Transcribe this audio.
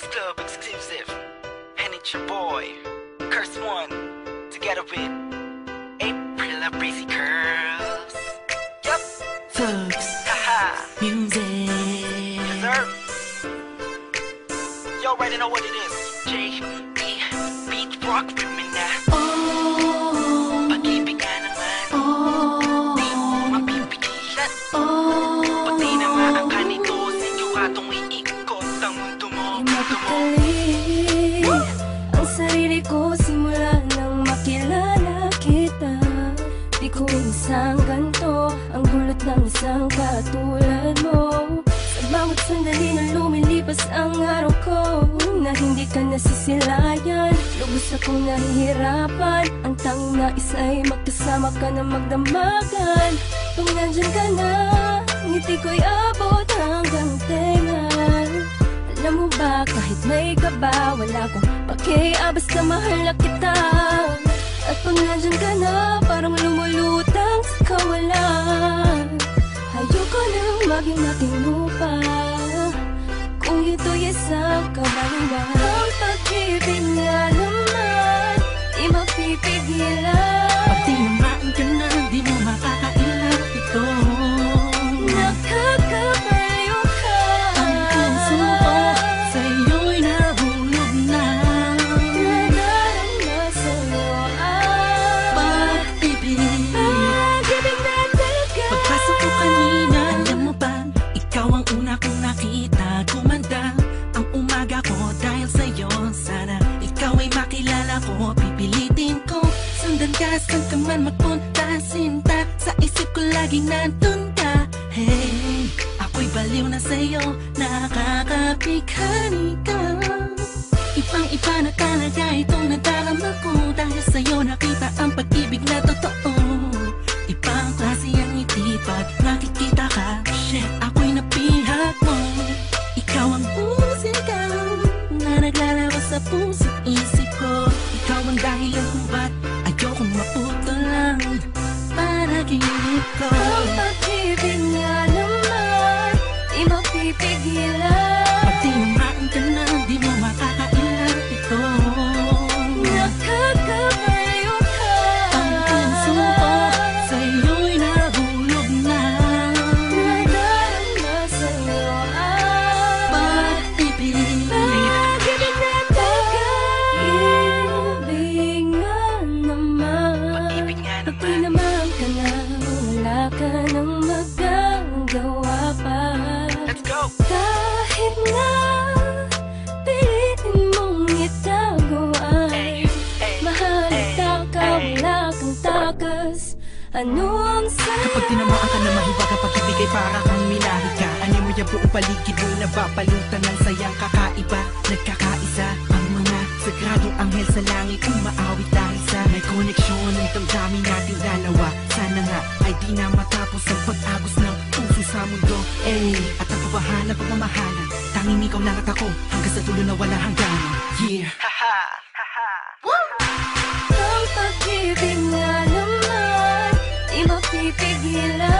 Boys Club exclusive. And it's your boy, Curse One, together with April of Breezy Curls. Yup. Thugs Haha. Music. Yes, sir. You already know what it is. J.E. Beat Rock with me now. Oh, Pag-ibig ka naman. oh, Di mo mapipigilan. oh. Pati na maangka nito, sinyukatong iikot ang mundo mo. Mapagkali ang sarili ko simula nang makilala kita. Di ko isang ganto ang gulot ng isang katulad mo. Sa bawat sandali na lumilipas ang araw ko, na hindi ka nasisilayan, lubos akong nahihirapan. Ang tanging nais ay magkasama ka na magdamagan. Kung nandyan ka na, ngiti ko'y abot hanggang tenga. Alam mo ba, kahit may kaba, wala kong pakialam, basta mahal na kita. At pag nandyan ka na, parang lumulutang sa kawalan. Ayoko nang maging makinupa kung ito'y isang kabaluan. Ang pag-ibig nga naman, di mapipigilan. Pag tinamaan ka na, di mo makakailan ito. Nakakabaliw ka. Ang puso ko sa'yo'y nahulog na. Nadarama sa'yo ang Pag-ibig. pag-ibig na talaga. Pagpasok ko kanina, alam mo ba, ikaw ang una kong nakita. Gumanda ang umaga ko dahil sa'yo. Sana ikaw ay makilala ko. Pipilitin ko sundan ka, saan ka man magpunta. Sinta, sa isip ko laging nandun ka. Hey, ako'y baliw na sa'yo, nakakapighani ka. Ibang-iba na talaga itong nadarama ko. Dahil sa'yo nakita ang pag-ibig na totoo. Ibang klase ang ngiti pag nakikita ka. Shit, ako'y napihak mo. Ikaw ang musika na naglalaro sa puso't isip ko. Ikaw ang dahilan kung ba't ayokong maputulan panaginip ko. Ang pag-ibig nga naman, di mapipigilan. Pag tinamaan ka na, di mo makakailan ito. Nakakabaliw ka. Ang puso ko sa'yo'y nahulog na. Nadarama sa'yo ang Pag-ibig. pag-ibig na talaga. Ibig nga naman, Pag-ibig nga pag naman. tinamaan ka na, wala ka nang magagawa pa. Let's go. Kahit na pilitin mong itago ay mahalata ka, wala kang takas. Ano ang saya? Kapag tinamaan ka na mahiwaga, pag-ibig ay para kang minahi ka. Ano mo yung buong paligid mo'y nababalutan ng sayang kakaiba. Nagkakaisa ang mga sagradong anghel sa langit, umaawit dahil sa may koneksyon ng damdamin nating dalawa. Sana nga ay di na matapos ang pag-agos ng puso sa mundo. At ang kabahan ng pagmamahalan, tanging ikaw lang at ako, hanggang sa tulo na wala hangganan. Yeah. Haha. Haha. Ang pag-ibig nga naman, di mapipigilan.